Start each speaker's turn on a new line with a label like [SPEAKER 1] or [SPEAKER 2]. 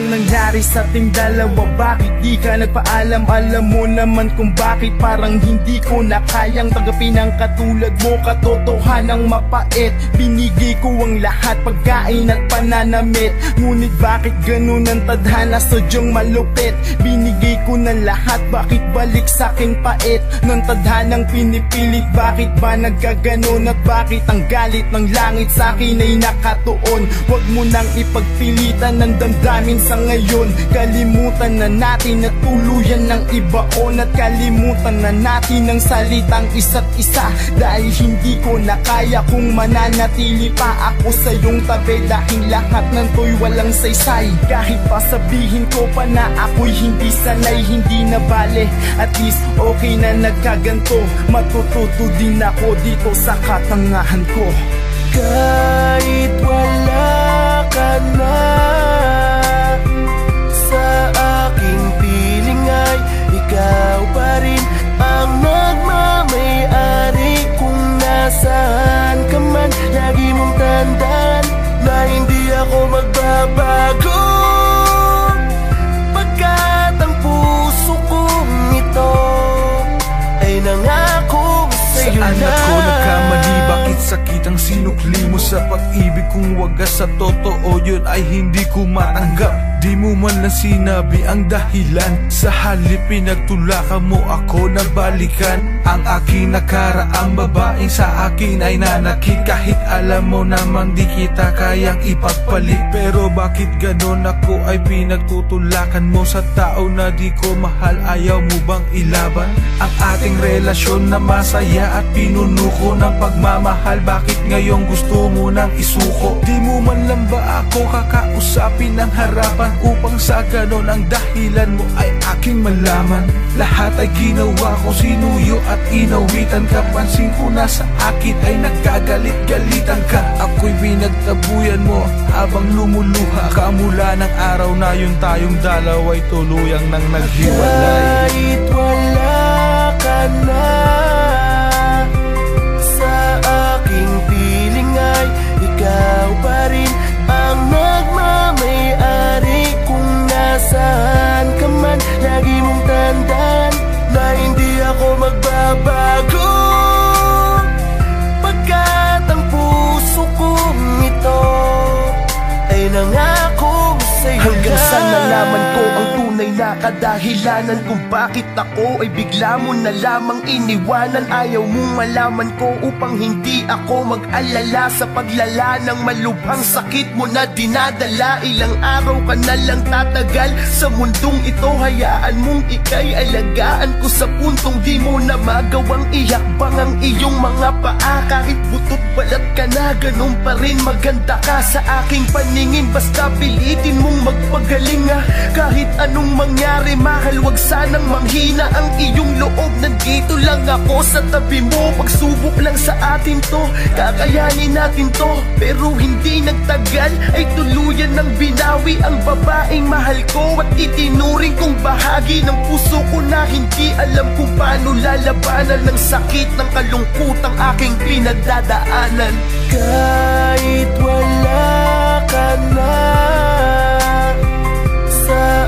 [SPEAKER 1] bang nangyari sa ating dalawa? Bakit di ka nagpaalam? Alam mo naman kung bakit. Parang hindi ko na kayang tanggapin ang katulad mo. Katotohanang mapait, binigay ko ang lahat, pagkain at pananamit. Ngunit bakit ganun ang tadhana? Sadyang malupit. Binigay ko na lahat, bakit balik sa'king pait? Ng tadhanang pinipilit, bakit ba nagkaganon? At bakit ang galit ng langit sa'kin ay nakatuon? Huwag mo nang ipagpilitan ng damdamin sa ngayon. Kalimutan na natin at tuluyan ng ibaon. At kalimutan na natin ang salitang isa't isa. Dahil hindi ko na kaya kung mananatili pa ako sa iyong tabi. Dahil lahat ng to'y walang saysay. Kahit pa sabihin ko pa na ako'y hindi sanay, hindi na bale. At least okay na nagkaganto. Matututo din ako dito sa katangahan ko.
[SPEAKER 2] Kahit wala ka na, sa aking piling ay ikaw pa rin ang nagmamay-ari. Kung nasaan ka man, lagi mong tandaan na hindi ako magbabago. Pagkat ang puso kong ito ay nangako sa'yo na.
[SPEAKER 3] Saan ako nagkamali? Bakit sakit ang sinukli mo sa pag-ibig kong wagas? Sa totoo yun ay hindi ko matanggap. Di mo man lang sinabi ang dahilan. Sa halip pinagtulakan mo ako na balikan ang aking nakaraang babaeng sa akin ay nanakit. Kahit alam mo namang di kita kayang ipagpalit. Pero bakit ganon ako ay pinagtutulakan mo sa tao na di ko mahal? Ayaw mo bang ilaban ang ating relasyon na masaya at pinuno ko ng pagmamahal? Bakit ngayong gusto mo nang isuko? Di mo man lang ba ako kakausapin ng harapan upang sa ganon ang dahilan mo ay aking malaman? Lahat ay ginawa ko, sinuyo at inawitan ka. Pansin ko na sa akin ay nagkagalit-galitan ka. Ako'y pinagtabuyan mo habang lumuluha ka. Mula ng araw na yun tayong dalawa'y tuluyang nang naghiwalay.
[SPEAKER 2] Kahit wala ka na, sa aking piling ay ikaw pa rin ang nagmamay-ari. Kung nasaan ka man, lagi mong tandaan na hindi ako magbabago. Pagkat ang puso kong ito ay nangako sa'yo. Hanggang sa nalaman ko ang tunay na kadahilanan kung bakit ako ay bigla mo na lamang iniwanan. Ayaw mong malaman ko upang hindi ako mag-alala sa paglala ng malubhang sakit mo na dinadala. Ilang araw ka na lang tatagal sa mundong ito. Hayaan mong ika'y alagaan ko sa puntong di mo na magawang ihakbang ang iyong mga paa. Kahit butot balat ka na, ganun pa rin maganda ka sa aking paningin. Basta pilitin mong magpagaling. Kahit anong mangyari, mahal, wag sanang manghina ang iyong loob. Nandito lang ako sa tabi mo. Pagsubok lang sa atin to, kakayanin natin to. Pero hindi nagtagal ay tuluyan ng binawi ang babaeng mahal ko. At itinuring kong bahagi ng puso ko na hindi alam kung paano lalabanan ng sakit ng kalungkutang aking pinagdadaanan. Kahit wala ka na, sa